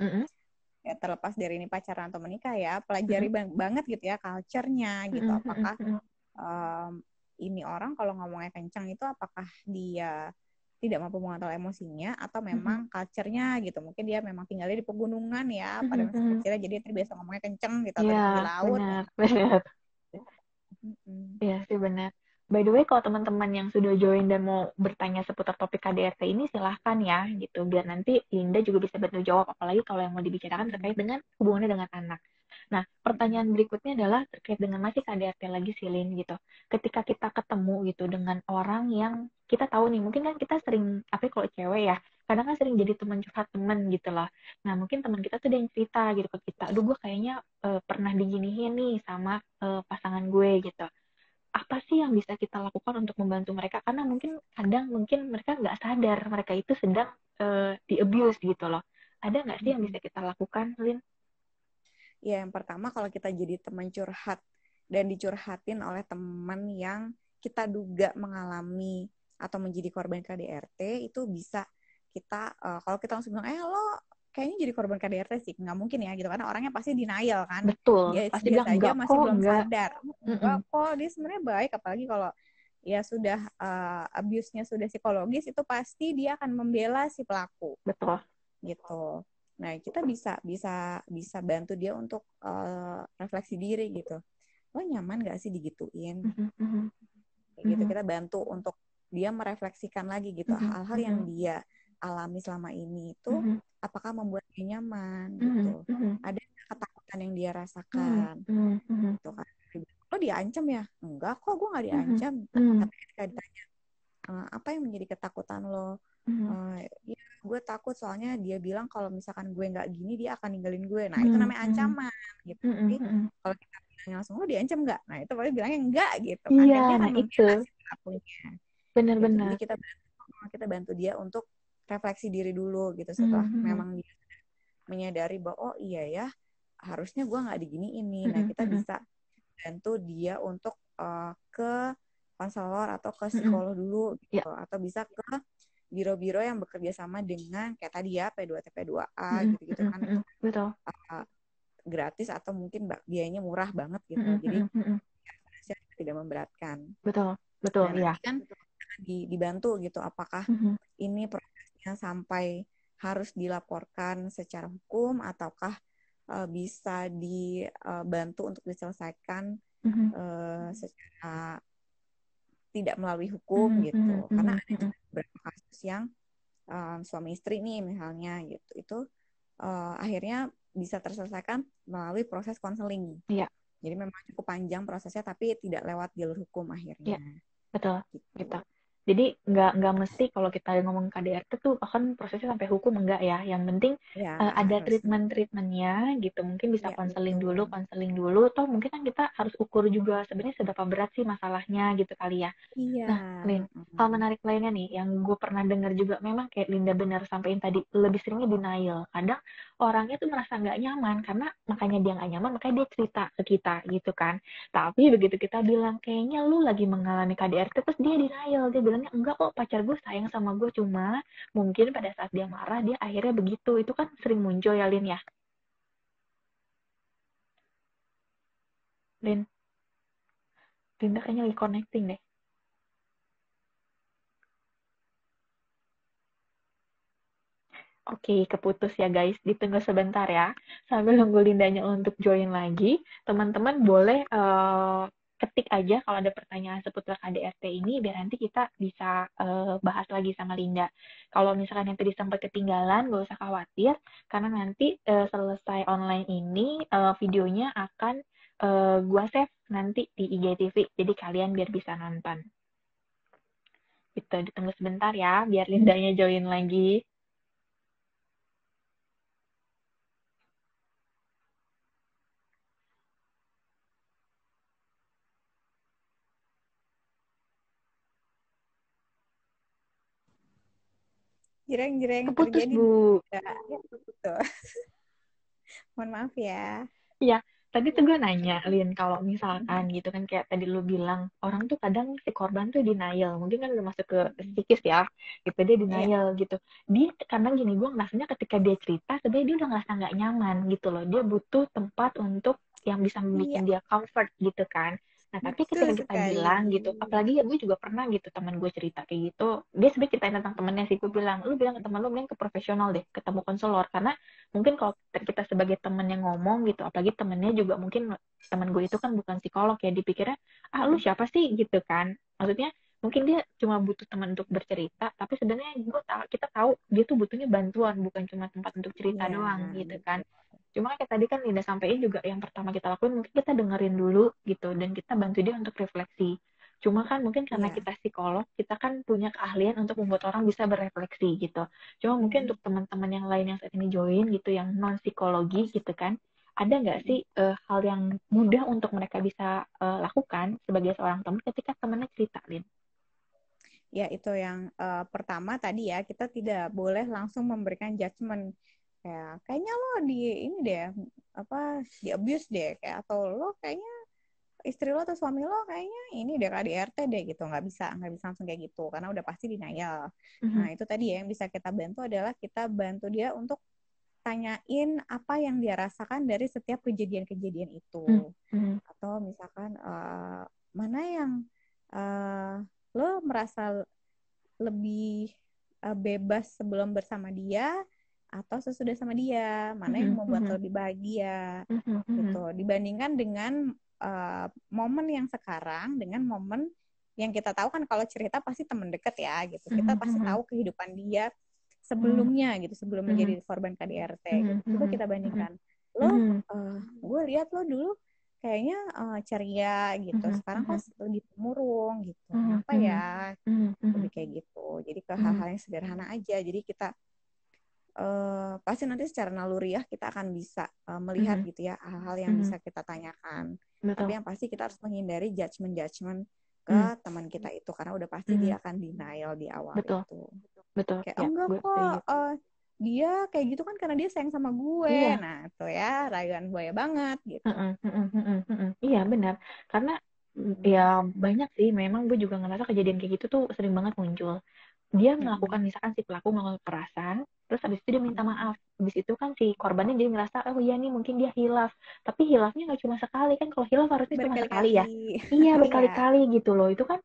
ya terlepas dari ini pacaran atau menikah ya, pelajari banget gitu ya culture-nya gitu. Apakah ini orang kalau ngomongnya kencang itu apakah dia tidak mampu mengontrol emosinya atau memang culture-nya gitu. Mungkin dia memang tinggalnya di pegunungan ya pada masa kecilnya, jadi dia terbiasa ngomongnya kenceng gitu atau di
Iya,
pinggir laut.
benar. Iya sih benar. By the way, kalau teman-teman yang sudah join dan mau bertanya seputar topik KDRT ini, silahkan ya, gitu. Biar nanti Linda juga bisa bantu jawab, apalagi kalau yang mau dibicarakan terkait dengan hubungannya dengan anak. Nah, pertanyaan berikutnya adalah terkait dengan masih KDRT lagi sih, Lin, gitu. Ketika kita ketemu gitu dengan orang yang kita tahu nih, mungkin kan kita sering, apa kalau cewek ya, kadang kan sering jadi teman curhat teman gitu loh. Nah, mungkin teman kita tuh ada yang cerita gitu ke kita, aduh gue kayaknya pernah diginiin nih sama pasangan gue gitu. Apa sih yang bisa kita lakukan untuk membantu mereka? Karena mungkin kadang mereka nggak sadar mereka itu sedang di abuse gitu loh. Ada nggak sih yang bisa kita lakukan, Lin?
Ya, yang pertama kalau kita jadi teman curhat dan dicurhatin oleh teman yang kita duga mengalami atau menjadi korban KDRT, itu bisa kita, kalau kita langsung bilang, lo kayaknya jadi korban KDRT sih, nggak mungkin ya gitu, karena orangnya pasti denial kan.
Betul,
Dia
pasti bilang
biasa aja
enggak
masih
kok,
belum
enggak.
sadar. Enggak kok, dia sebenarnya baik, apalagi kalau ya sudah abuse-nya sudah psikologis, itu pasti dia akan membela si pelaku.
Betul.
Gitu. Nah, kita bisa bantu dia untuk refleksi diri gitu. Lo nyaman gak sih digituin? Gitu, kita bantu untuk dia merefleksikan lagi gitu. Hal-hal yang dia alami selama ini itu apakah membuat dia nyaman gitu. Ada ketakutan yang dia rasakan. Gitu kan. Lo diancam ya? Enggak kok, gue gak diancam. Tapi ketika ditanya, apa yang menjadi ketakutan lo? Ya, gue takut soalnya dia bilang kalau misalkan gue nggak gini dia akan ninggalin gue. Nah itu namanya ancaman gitu. Tapi kalau kita bilang langsung lo diancam nggak? Nah itu pasti bilangnya enggak gitu kan.
Iya,
Dan dia akan membela si pelakunya.
Benar-benar.
Gitu. Jadi kita bantu dia untuk refleksi diri dulu gitu setelah memang dia menyadari bahwa oh iya ya harusnya gue nggak diginiin nih. Nah kita bisa bantu dia untuk ke konselor atau ke psikolog dulu gitu. Atau bisa ke biro-biro yang bekerja sama dengan kayak tadi ya P2T P2A gitu-gitu kan itu gratis atau mungkin biayanya murah banget gitu. Jadi tidak memberatkan.
Betul
Nah,
ya.
nanti kan dibantu gitu apakah ini prosesnya sampai harus dilaporkan secara hukum ataukah bisa dibantu untuk diselesaikan secara tidak melalui hukum gitu. Karena ada juga beberapa kasus yang suami istri nih misalnya gitu itu akhirnya bisa terselesaikan melalui proses konseling.
Iya.
Jadi memang cukup panjang prosesnya tapi tidak lewat jalur hukum akhirnya.
Iya, betul. Gitu. Jadi nggak mesti kalau kita ngomong KDRT tuh bahkan prosesnya sampai hukum, enggak ya. Yang penting
Ya,
ada
harus.
treatmentnya gitu. Mungkin bisa
Ya,
konseling
betul.
dulu. Toh mungkin kan kita harus ukur juga sebenarnya seberapa berat sih masalahnya gitu kali ya.
Iya.
Nah, Lin, hal menarik lainnya nih yang gue pernah dengar juga memang kayak Linda benar sampaikan tadi lebih seringnya denial. Kadang orangnya tuh merasa nggak nyaman karena makanya dia nggak nyaman makanya dia cerita ke kita gitu kan. Tapi begitu kita bilang kayaknya lu lagi mengalami KDRT terus dia denial. Dia bilangnya enggak kok pacar gue sayang sama gue cuma mungkin pada saat dia marah dia akhirnya begitu. Itu kan sering muncul ya Lin ya. Linda kayaknya lagi connecting deh. Oke, keputus ya guys. Ditunggu sebentar ya. Sambil nunggu Lindanya untuk join lagi. Teman-teman boleh ketik aja kalau ada pertanyaan seputar KDRT ini biar nanti kita bisa bahas lagi sama Linda. Kalau misalkan yang tadi sempat ketinggalan, gak usah khawatir karena nanti selesai online ini videonya akan gua save nanti di IGTV. Jadi kalian biar bisa nonton. Gitu, ditunggu sebentar ya biar Lindanya join lagi.
Jreng
Keputus,
terjadi
Bu.
ya, gitu. Mohon maaf ya.
Iya, tadi tuh gue nanya, Lin, kalau misalkan gitu kan kayak tadi lu bilang, orang tuh kadang si korban tuh denial, mungkin kan udah masuk ke psikis ya, gitu dia
Iya.
denial gitu. Dia karena gini, gue ngerasanya ketika dia cerita, sebenarnya dia udah ngerasa nggak nyaman gitu loh. Dia butuh tempat untuk yang bisa
Iya,
bikin dia comfort gitu kan. Nah, tapi ketika
betul
kita
sekali.
bilang gitu, apalagi ya gue juga pernah gitu teman gue cerita kayak gitu, dia sebenarnya ceritain tentang temennya sih, gue bilang, lu bilang ke teman lu, mending ke profesional deh, ketemu konselor, karena mungkin kalau kita sebagai temen yang ngomong gitu, apalagi temennya juga mungkin temen gue itu kan bukan psikolog ya, dipikirnya lu siapa sih gitu kan, maksudnya mungkin dia cuma butuh teman untuk bercerita, tapi sebenarnya kita tahu dia tuh butuhnya bantuan, bukan cuma tempat untuk cerita
Iya,
doang gitu kan.
betul.
Cuma kayak tadi kan Linda sampaikan juga yang pertama kita lakuin mungkin kita dengerin dulu gitu dan kita bantu dia untuk refleksi. Cuma kan mungkin karena
Iya.
kita psikolog, kita kan punya keahlian untuk membuat orang bisa berefleksi gitu. Cuma mungkin untuk teman-teman yang lain yang saat ini join gitu, yang non psikologi gitu kan, ada nggak sih hal yang mudah untuk mereka bisa lakukan sebagai seorang teman ketika temannya cerita, Lin?
Ya, itu yang pertama tadi ya, kita tidak boleh langsung memberikan judgement. Kayaknya lo di ini deh, apa, di abuse deh, kayak, atau lo kayaknya istri lo atau suami lo kayaknya ini deh KDRT deh gitu. Nggak bisa langsung kayak gitu, karena udah pasti denial. Nah, itu tadi ya yang bisa kita bantu adalah kita bantu dia untuk tanyain apa yang dia rasakan dari setiap kejadian-kejadian itu. Atau misalkan mana yang lo merasa lebih bebas sebelum bersama dia atau sesudah sama dia, mana yang membuat lo lebih bahagia gitu, dibandingkan dengan momen yang sekarang dengan momen yang kita tahu kan, kalau cerita pasti teman dekat ya gitu, kita pasti tahu kehidupan dia sebelumnya gitu, sebelum menjadi korban KDRT gitu. Coba kita bandingkan, lo gue lihat lo dulu kayaknya ceria gitu, sekarang kok lebih murung gitu, kenapa ya, lebih kayak gitu. Jadi ke hal-hal yang sederhana aja, jadi kita pasti nanti secara naluriah kita akan bisa melihat gitu ya hal-hal yang bisa kita tanyakan.
Betul.
Tapi yang pasti kita harus menghindari judgement ke teman kita itu, karena udah pasti dia akan denial di awal.
Betul.
Itu.
Betul.
Kayak
Ya,
enggak kok dia kayak gitu kan karena dia sayang sama gue.
Iya.
Nah, itu ya rayuan buaya banget gitu.
Iya, benar. Karena ya banyak sih, memang gue juga ngerasa kejadian kayak gitu tuh sering banget muncul. Dia melakukan, misalkan si pelaku melakukan kekerasan, terus habis itu dia minta maaf. Habis itu kan si korbannya jadi ngerasa, oh iya nih mungkin dia hilaf. Tapi hilafnya nggak cuma sekali kan, kalau hilaf harusnya cuma sekali ya. Iya, berkali-kali gitu loh. Itu kan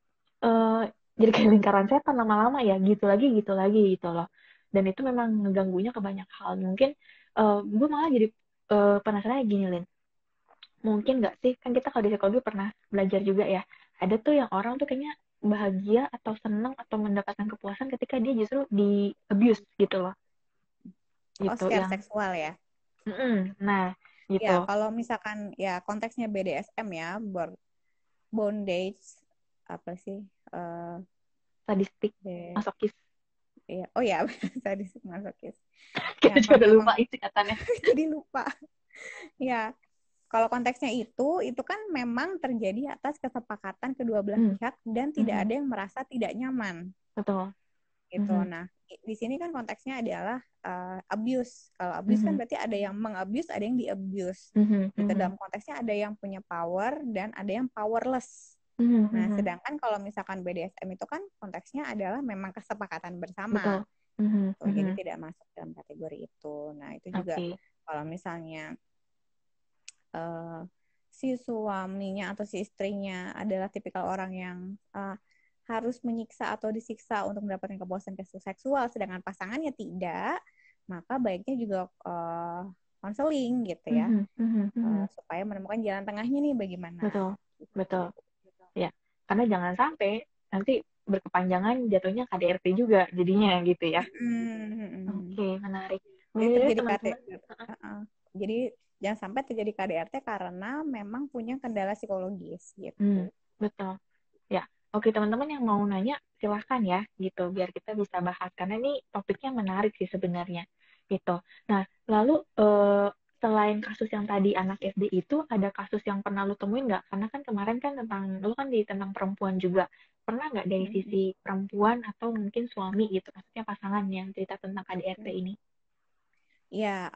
jadi kayak lingkaran setan lama-lama ya, gitu lagi gitu loh. Dan itu memang ngeganggunya ke banyak hal. Mungkin gue malah jadi penasaran gini, Lin. Mungkin nggak sih, kan kita kalau di psikologi pernah belajar juga ya, ada tuh yang orang tuh kayaknya bahagia atau senang atau mendapatkan kepuasan ketika dia justru di abuse gitu loh. Gitu,
secara
yang
seksual ya.
Nah, gitu.
Ya, kalau misalkan ya konteksnya BDSM ya, bondage apa sih?
Sadistik, masokis.
Iya. Oh ya, sadistik masokis.
Kita juga udah lupa singkatannya.
Jadi lupa. Ya, kalau konteksnya itu kan memang terjadi atas kesepakatan kedua belah pihak dan tidak ada yang merasa tidak nyaman.
Betul.
Gitu. Nah, di sini kan konteksnya adalah abuse. Kalau abuse kan berarti ada yang mengabuse, ada yang diabuse. Gitu. Dalam konteksnya ada yang punya power dan ada yang powerless. Nah, sedangkan kalau misalkan BDSM itu kan konteksnya adalah memang kesepakatan bersama.
Betul.
Jadi tidak masuk dalam kategori itu. Nah, itu juga kalau misalnya si suaminya atau si istrinya adalah tipikal orang yang harus menyiksa atau disiksa untuk mendapatkan kepuasan seksual, sedangkan pasangannya tidak, maka baiknya juga konseling gitu ya, supaya menemukan jalan tengahnya nih bagaimana.
Betul. betul. Ya, karena jangan sampai nanti berkepanjangan jatuhnya KDRT juga jadinya gitu ya.
Mm-mm.
Oke, menarik.
Jadi
Jadi
terjadi
teman-teman,
uh-uh. Jadi jangan sampai terjadi KDRT karena memang punya kendala psikologis gitu.
betul. Ya, oke teman-teman yang mau nanya silahkan ya gitu biar kita bisa bahas karena ini topiknya menarik sih sebenarnya gitu. Nah, lalu selain kasus yang tadi anak SD itu ada kasus yang pernah lu temuin nggak? Karena kan kemarin kan lu kan di tentang perempuan juga. Pernah nggak dari sisi perempuan atau mungkin suami gitu, maksudnya pasangan yang cerita tentang KDRT ini?
Ya,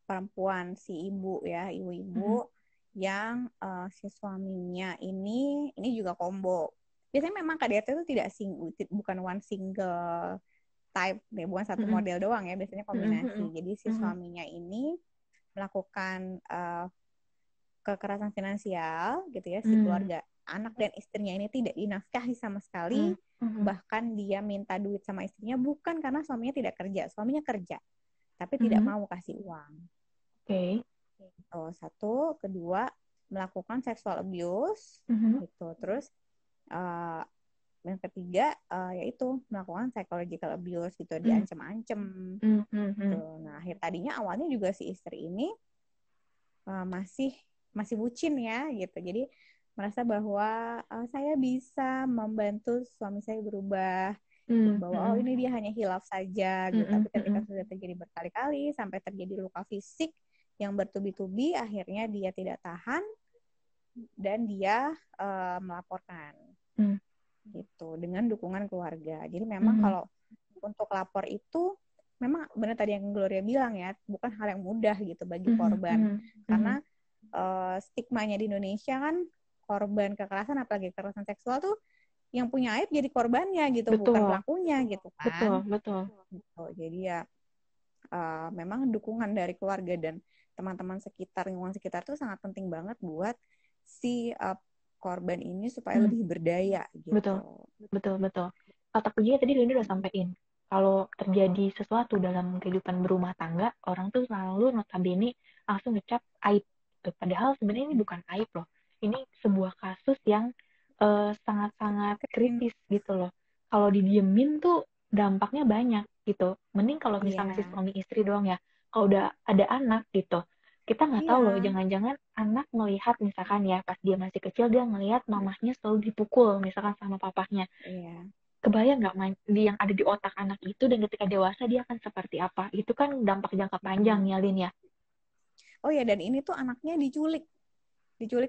perempuan si ibu ya,
Mhm,
ibu-ibu yang si suaminya ini juga combo. Biasanya memang KDRT itu tidak bukan one single type, ya, bukan satu
mhm,
model doang ya, biasanya
mhm,
kombinasi.
mhm,
Jadi si
mhm,
suaminya ini melakukan kekerasan finansial gitu ya, si
mhm,
keluarga anak dan istrinya ini tidak dinafkahi sama sekali,
mhm, mhm,
bahkan dia minta duit sama istrinya bukan karena suaminya tidak kerja, suaminya kerja tapi tidak
mhm.
mau kasih uang.
Oke.
Gitu. Satu, kedua melakukan sexual abuse
Mhm,
gitu. Terus uh, yang ketiga yaitu melakukan psychological abuse gitu,
mhm,
diancam-ancam
mhm, mhm,
gitu.
mhm.
Nah, akhir tadinya awalnya juga si istri ini masih masih bucin ya gitu. Jadi merasa bahwa saya bisa membantu suami saya berubah
Mhm,
bahwa oh
mhm,
ini dia hanya hilaf saja gitu.
mhm,
Tapi ketika
mhm.
sudah terjadi berkali-kali sampai terjadi luka fisik yang bertubi-tubi, akhirnya dia tidak tahan dan dia melaporkan
Mhm,
gitu dengan dukungan keluarga. Jadi memang
mhm,
kalau untuk lapor itu memang benar tadi yang Gloria bilang ya, bukan hal yang mudah gitu bagi
mhm,
korban
mhm, mhm.
karena stigmanya di Indonesia kan korban kekerasan apalagi kekerasan seksual tuh yang punya aib jadi korbannya gitu bukan
Betul,
pelakunya gitu
betul,
kan
betul.
gitu. Jadi ya memang dukungan dari keluarga dan teman-teman sekitar lingkungan sekitar tuh sangat penting banget buat si korban ini supaya
Mhm,
lebih berdaya
betul,
gitu.
betul, betul. Kata kuncinya tadi Linda udah sampein. Kalau terjadi sesuatu dalam kehidupan berumah tangga, orang tuh selalu notabene langsung ngecap aib. Tuh. Padahal sebenarnya ini bukan aib loh. Ini sebuah kasus yang sangat-sangat kritis gitu loh. Kalau didiemin tuh dampaknya banyak gitu. Mending kalau misalnya masih
Iya,
suami istri doang ya. Kalau udah ada anak gitu, kita nggak tahu loh,
iya,
jangan-jangan anak melihat misalkan ya pas dia masih kecil dia ngelihat mamahnya selalu dipukul misalkan sama papahnya.
iya.
Kebayang nggak yang ada di otak anak itu dan ketika dewasa dia akan seperti apa? Itu kan dampak jangka panjang ya, Lin ya.
Oh ya, dan ini tuh anaknya diculik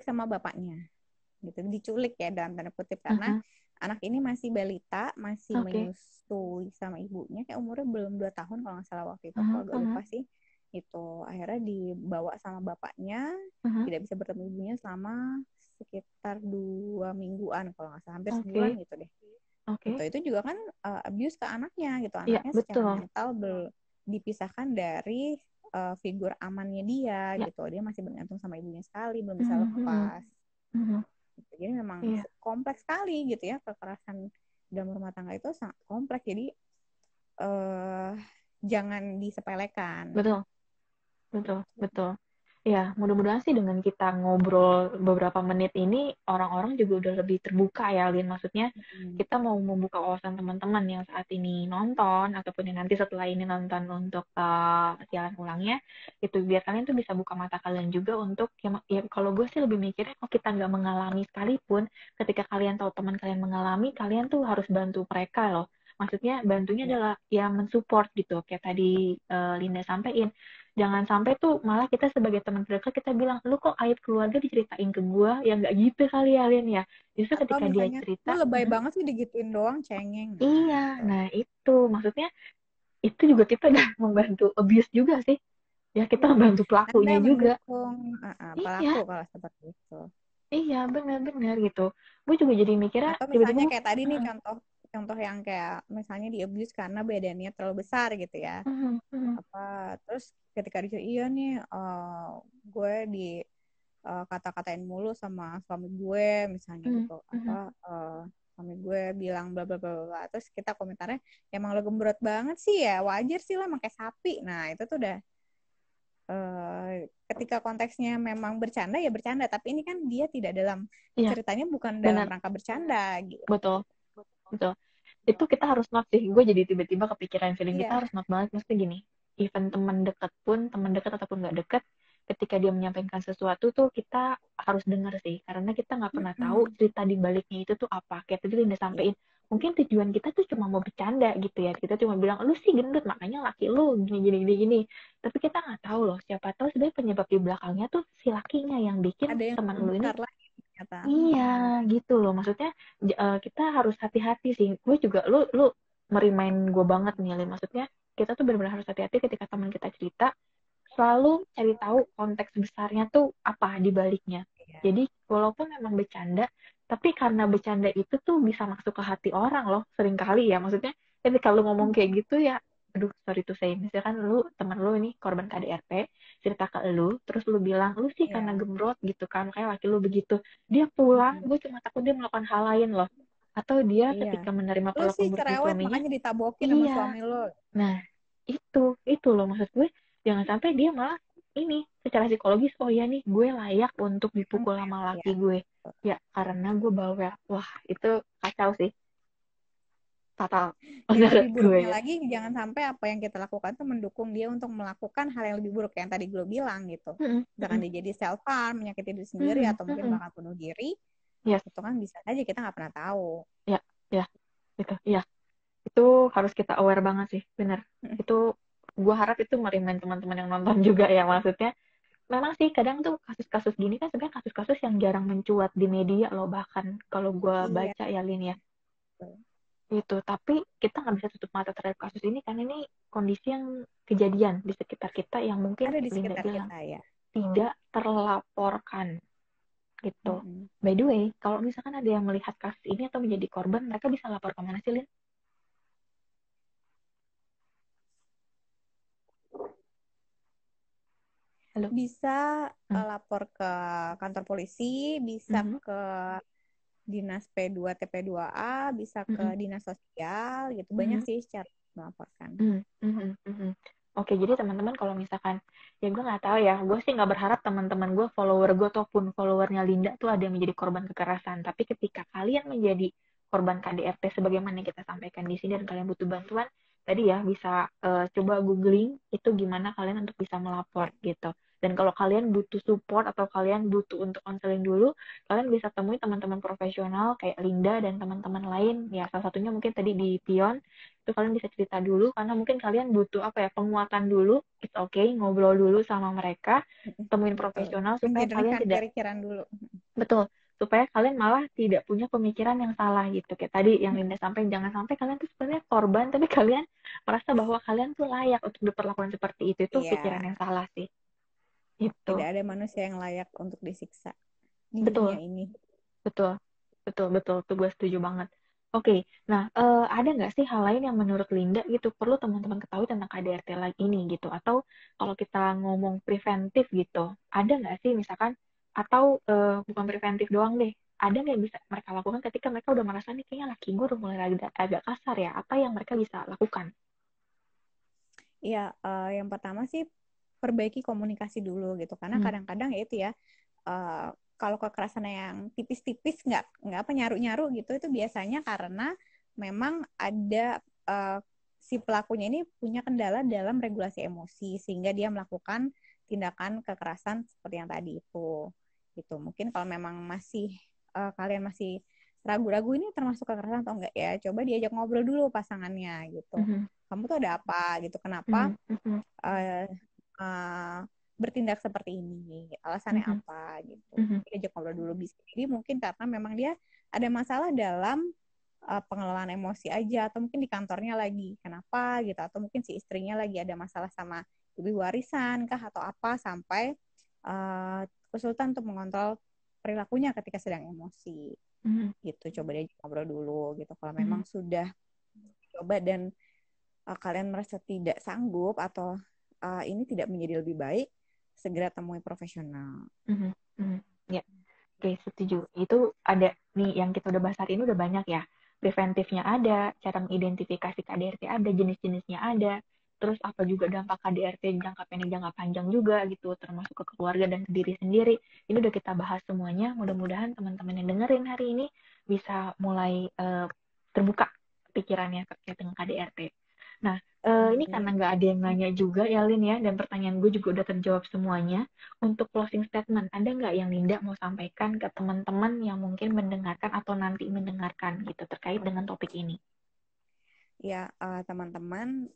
sama bapaknya, gitu, diculik ya dalam tanda kutip karena
Uh-huh.
anak ini masih balita, masih
Oke.
menyusui sama ibunya, kayak umurnya belum 2 tahun kalau nggak salah waktu itu, aku
Uh-huh.
agak
Uh-huh.
lupa sih. Itu akhirnya dibawa sama bapaknya,
Uh-huh.
tidak bisa bertemu ibunya selama sekitar 2 mingguan kalau nggak salah, hampir sebulan
Oke.
gitu deh.
Oke.
Itu juga kan abuse ke anaknya gitu,
Iya,
anaknya secara
betul.
mental dipisahkan dari figur amannya dia
Ya.
gitu, dia masih bergantung sama ibunya sekali, belum bisa
Mhm. Mhm.
lepas
Mhm.
gitu. Jadi memang
Iya,
kompleks sekali gitu ya, kekerasan dalam rumah tangga itu sangat kompleks, jadi eh, jangan disepelekan.
betul. Betul, betul. Ya, mudah-mudahan sih dengan kita ngobrol beberapa menit ini, orang-orang juga udah lebih terbuka ya, Lin. Maksudnya,
Hmm.
kita mau membuka wawasan teman-teman yang saat ini nonton, ataupun yang nanti setelah ini nonton untuk siaran ulangnya, itu biar kalian tuh bisa buka mata kalian juga untuk, ya kalau gue sih lebih mikirnya, kalau kita nggak mengalami sekalipun, ketika kalian tahu teman kalian mengalami, kalian tuh harus bantu mereka loh. Maksudnya, bantunya
Ya.
adalah ya mensupport gitu, kayak tadi Linda sampaikan jangan sampai tuh malah kita sebagai teman terdekat kita bilang lu kok aib keluarga diceritain ke gue ya nggak gitu kali ya Lin ya justru
Atau
ketika dia
misalnya
cerita
lu lebay banget sih digituin doang, cengeng, nah
iya
gitu.
nah itu maksudnya itu juga kita udah membantu abuse juga sih ya kita
Iya,
membantu
Anda
pelakunya juga
mendukung pelaku
iya
kalau seperti itu.
iya benar-benar gitu gue juga jadi mikirnya
Atau
tiba-tiba
misalnya kayak tadi nih contoh contoh yang kayak misalnya di abuse karena badannya terlalu besar gitu ya. Apa terus ketika dia iya nih gue di kata-katain mulu sama suami gue misalnya gitu apa suami gue bilang bla bla bla bla terus kita komentarnya emang lo gembrot banget sih ya wajar sih lah pakai sapi nah itu tuh udah ketika konteksnya memang bercanda ya bercanda, tapi ini kan dia tidak dalam
Iya,
ceritanya bukan dalam
benar,
rangka bercanda gitu.
betul, betul. Itu kita harus note sih. Gue jadi tiba-tiba kepikiran feeling kita
Iya,
harus note banget. Mesti gini, even teman dekat pun, teman dekat ataupun nggak dekat, ketika dia menyampaikan sesuatu tuh kita harus dengar sih. Karena kita nggak pernah tahu
mm-mm.
cerita di baliknya itu tuh apa. Kayak tadi Linda
Iya,
sampein, mungkin tujuan kita tuh cuma mau bercanda gitu ya. Kita cuma bilang, lu sih gendut, makanya laki lu gini, gini, gini, gini. Tapi kita nggak tahu loh, siapa tahu sebenarnya penyebab di belakangnya tuh si lakinya yang bikin
ada yang
teman
lebih
lu ini.
besar lagi ternyata.
Iya, gitu loh. Maksudnya kita harus hati-hati sih. Gue juga lu merimain gue banget nih, Lin. Maksudnya kita tuh benar-benar harus hati-hati ketika teman kita cerita, selalu cari tahu konteks besarnya tuh apa di baliknya.
Iya.
Jadi walaupun memang bercanda, tapi karena bercanda itu tuh bisa masuk ke hati orang loh, seringkali ya. Maksudnya ketika lu ngomong kayak gitu ya, aduh sorry to say, misalkan lu teman lu ini korban KDRT cerita ke lu, terus lu bilang lu sih karena
Iya.
gembrot gitu kan, kayak laki lu begitu. Dia pulang,
Mm-mm.
gue cuma takut dia melakukan hal lain loh. Atau dia
Iya.
ketika menerima
Lu sih
perlakuan buruk dari
cerewet
suaminya,
makanya ditabokin sama
iya.
suami lu.
Nah, itu loh maksud gue, jangan sampai dia malah ini secara psikologis, oh ya nih gue layak untuk dipukul sama
Ya.
laki gue. Ya, karena gue bawel. Wah, itu kacau sih. Fatal.
Dan
Menurut
lebih
gue
buruknya
ya.
lagi jangan sampai apa yang kita lakukan tuh mendukung dia untuk melakukan hal yang lebih buruk yang tadi gue bilang gitu.
Mm-mm,
Misalkan
mm-mm,
dia jadi self harm, menyakiti diri sendiri
mm-mm,
atau mungkin
mm-mm.
bahkan bunuh diri,
Yes,
itu kan bisa aja kita nggak pernah tahu.
ya, ya, gitu. Ya, itu harus kita aware banget sih, bener. Itu gue harap itu merimain teman-teman yang nonton juga ya, maksudnya memang sih kadang tuh kasus-kasus gini kan sebenarnya kasus-kasus yang jarang mencuat di media loh, bahkan kalau gue
Iya.
baca ya Lin ya itu, tapi kita nggak bisa tutup mata terhadap kasus ini karena ini kondisi yang kejadian di sekitar kita yang mungkin
Ada di
kayak Linda
sekitar
bilang
kita ya.
tidak terlaporkan gitu.
Mm-mm.
By the way, kalau misalkan ada yang melihat kasus ini atau menjadi korban, mereka bisa lapor ke mana sih, Lin? Halo.
Bisa
Hmm.
lapor ke kantor polisi, bisa
Mhm.
ke dinas P2 TP2A, bisa ke
Mhm.
dinas sosial gitu. Banyak
Mhm.
sih cara melaporkan.
Mhm. Mhm. Mhm. Oke, jadi teman-teman kalau misalkan, ya gue nggak tahu ya, gue sih nggak berharap teman-teman gue, follower gue ataupun followernya Linda tuh ada yang menjadi korban kekerasan. Tapi ketika kalian menjadi korban KDRT sebagaimana yang kita sampaikan di sini dan kalian butuh bantuan, tadi ya bisa coba googling itu gimana kalian untuk bisa melapor gitu. Dan kalau kalian butuh support atau kalian butuh untuk konseling dulu, kalian bisa temui teman-teman profesional kayak Linda dan teman-teman lain. Ya salah satunya mungkin tadi di Pion itu kalian bisa cerita dulu karena mungkin kalian butuh apa ya, penguatan dulu. It's okay, ngobrol dulu sama mereka, temuin
Betul.
profesional supaya kalian
Menjernihkan
tidak,
pikiran dulu.
betul, supaya kalian malah tidak punya pemikiran yang salah gitu. Kayak tadi yang Linda sampaikan, jangan sampai kalian tuh sebenarnya korban tapi kalian merasa bahwa kalian tuh layak untuk diperlakukan seperti itu pikiran
Iya,
yang salah sih. Gitu.
tidak ada manusia yang layak untuk disiksa di dunia
Betul.
ini.
Betul, betul, betul. Tuh gue setuju banget. Oke, nah ada nggak sih hal lain yang menurut Linda gitu perlu teman-teman ketahui tentang KDRT lagi ini gitu? Atau kalau kita ngomong preventif gitu, ada nggak sih misalkan, atau bukan preventif doang deh, ada nggak yang bisa mereka lakukan ketika mereka udah merasa nih kayaknya laki gue udah mulai agak kasar ya? Apa yang mereka bisa lakukan?
Iya, yang pertama sih perbaiki komunikasi dulu gitu. Karena
Hmm,
kadang-kadang ya itu ya, kalau kekerasan yang tipis-tipis nggak apa nyaru-nyaru gitu itu biasanya karena memang ada si pelakunya ini punya kendala dalam regulasi emosi sehingga dia melakukan tindakan kekerasan seperti yang tadi itu. Gitu. Mungkin kalau memang masih kalian masih ragu-ragu ini termasuk kekerasan atau enggak ya, coba diajak ngobrol dulu pasangannya gitu.
mhm,
Kamu tuh ada apa gitu? Kenapa
mhm, mhm,
uh, uh, bertindak seperti ini, alasannya
mhm,
apa gitu.
mhm,
Diajak ngobrol dulu bisa. Jadi mungkin karena memang dia ada masalah dalam pengelolaan emosi aja atau mungkin di kantornya lagi kenapa gitu atau mungkin si istrinya lagi ada masalah sama ibu warisan kah atau apa sampai kesulitan untuk mengontrol perilakunya ketika sedang emosi
mhm,
gitu. Coba diajak ngobrol dulu gitu. Kalau
mhm,
memang sudah coba dan kalian merasa tidak sanggup atau ini tidak menjadi lebih baik, segera temui profesional.
mhm, mhm. Ya. Oke, setuju. Itu ada nih yang kita udah bahas hari ini udah banyak ya. Preventifnya ada, cara mengidentifikasi KDRT ada, jenis-jenisnya ada. terus apa juga dampak KDRT jangka pendek, jangka panjang juga gitu, termasuk ke keluarga dan ke diri sendiri. Ini udah kita bahas semuanya. Mudah-mudahan teman-teman yang dengerin hari ini bisa mulai terbuka pikirannya terkait dengan KDRT. Nah, ini karena nggak ada yang nanya juga ya, Lin ya, dan pertanyaan gue juga udah terjawab semuanya. Untuk closing statement, ada nggak yang Linda mau sampaikan ke teman-teman yang mungkin mendengarkan atau nanti mendengarkan gitu terkait dengan topik ini?
Ya, teman-teman,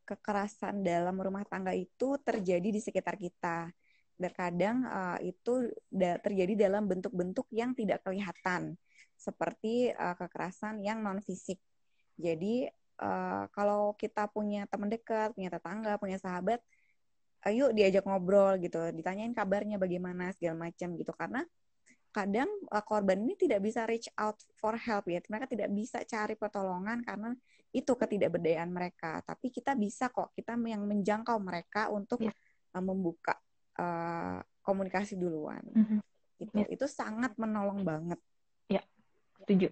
kekerasan dalam rumah tangga itu terjadi di sekitar kita. Terkadang itu terjadi dalam bentuk-bentuk yang tidak kelihatan, seperti kekerasan yang non-fisik. Jadi, kalau kita punya teman dekat, punya tetangga, punya sahabat, yuk diajak ngobrol gitu, ditanyain kabarnya bagaimana, segala macam gitu. Karena kadang korban ini tidak bisa reach out for help ya, mereka tidak bisa cari pertolongan karena itu ketidakberdayaan mereka. Tapi kita bisa kok, kita yang menjangkau mereka untuk membuka komunikasi duluan. Gitu. Itu sangat menolong banget.
Ya, setuju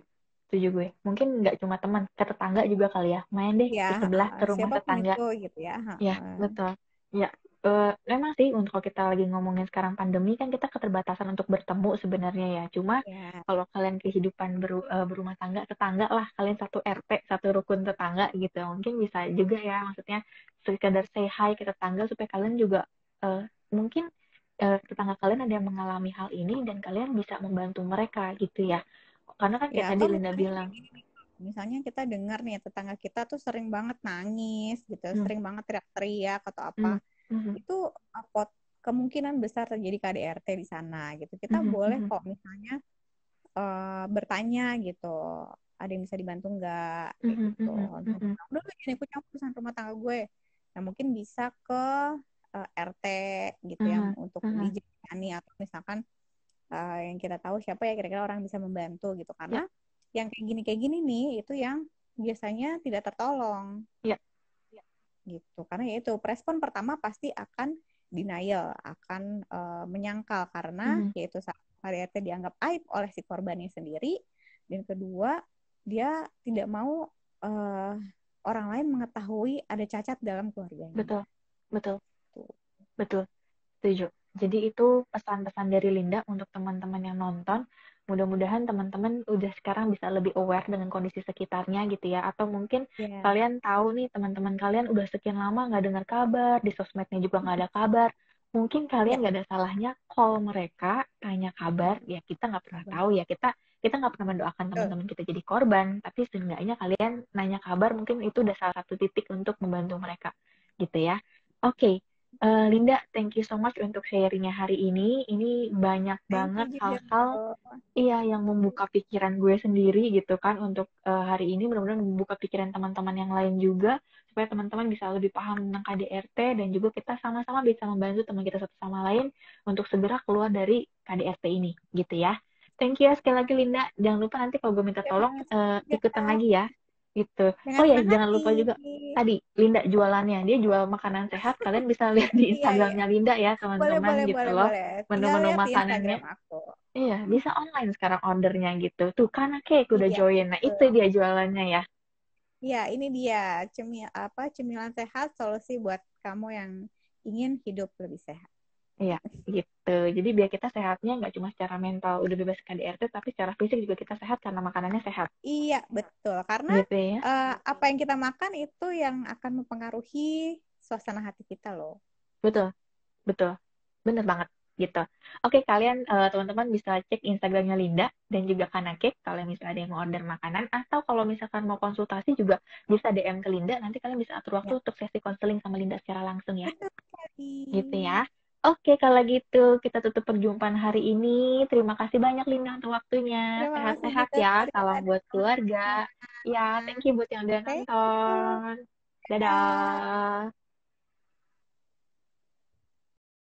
gue. Mungkin nggak cuma teman, ke tetangga juga kali ya, main deh
Ya,
di sebelah ke rumah tetangga.
Itu, gitu ya.
Ya, betul. Ya, memang sih untuk kita lagi ngomongin sekarang pandemi kan kita keterbatasan untuk bertemu sebenarnya ya. Cuma kalau kalian kehidupan berumah tangga, tetangga lah, kalian satu RT, satu rukun tetangga gitu. Mungkin bisa juga ya, maksudnya sekadar say hi ke tetangga supaya kalian juga mungkin tetangga kalian ada yang mengalami hal ini dan kalian bisa membantu mereka gitu ya. Karena kan kayak tadi Linda bilang,
misalnya kita dengar nih tetangga kita tuh sering banget nangis gitu, sering banget teriak-teriak atau apa, itu kemungkinan besar terjadi KDRT di sana gitu. Kita boleh kok misalnya bertanya gitu, ada yang bisa dibantu nggak gitu. Udah jangan ikut campur urusan rumah tangga gue. Nah mungkin bisa ke RT gitu yang untuk dijani, atau misalkan yang kita tahu siapa ya kira-kira orang bisa membantu gitu, karena yang kayak gini nih itu yang biasanya tidak tertolong gitu, karena ya itu respon pertama pasti akan denial, akan menyangkal karena yaitu KDRT dianggap aib oleh si korbannya sendiri, dan kedua dia tidak mau orang lain mengetahui ada cacat dalam keluarganya.
Betul, setuju. Jadi itu pesan-pesan dari Linda untuk teman-teman yang nonton. Mudah-mudahan teman-teman udah sekarang bisa lebih aware dengan kondisi sekitarnya gitu ya. Atau mungkin kalian tahu nih teman-teman kalian udah sekian lama nggak dengar kabar, di sosmednya juga nggak ada kabar. Mungkin kalian nggak ada salahnya call mereka, tanya kabar. Ya kita nggak pernah tahu ya, kita nggak pernah mendoakan teman-teman kita jadi korban. Tapi seenggaknya kalian nanya kabar, mungkin itu udah salah satu titik untuk membantu mereka gitu ya. Oke. Linda, thank you so much untuk sharingnya hari ini. Ini banyak banget hal-hal yang membuka pikiran gue sendiri gitu kan untuk hari ini. Mudah-mudahan membuka pikiran teman-teman yang lain juga supaya teman-teman bisa lebih paham tentang KDRT dan juga kita sama-sama bisa membantu teman kita satu sama lain untuk segera keluar dari KDRT ini gitu ya. Thank you ya sekali lagi Linda. Jangan lupa nanti kalau gue minta tolong ikutan lagi ya. Gitu. Jangan lupa juga tadi Linda jualannya, dia jual makanan sehat, kalian bisa lihat di Instagramnya Linda ya teman-teman gitu loh, menu-menu makanannya. Iya, bisa online sekarang ordernya gitu. Tuh karena cake udah join, nah itu dia jualannya ya.
Iya, ini dia cemilan sehat, solusi buat kamu yang ingin hidup lebih sehat.
Iya, gitu. Jadi biar kita sehatnya nggak cuma secara mental udah bebas KDRT, tapi secara fisik juga kita sehat karena makanannya sehat.
Iya, betul. Karena gitu ya? Apa yang kita makan itu yang akan mempengaruhi suasana hati kita loh.
Betul. Bener banget gitu. Oke, kalian teman-teman bisa cek Instagramnya Linda dan juga Kanakek kalau misalnya ada yang mau order makanan, atau kalau misalkan mau konsultasi juga bisa DM ke Linda, nanti kalian bisa atur waktu untuk sesi konseling sama Linda secara langsung ya. Gitu ya. Oke, kalau gitu kita tutup perjumpaan hari ini. Terima kasih banyak Linda untuk waktunya. Sehat-sehat ya. Salam buat keluarga. Ya, thank you buat yang udah nonton. Dadah.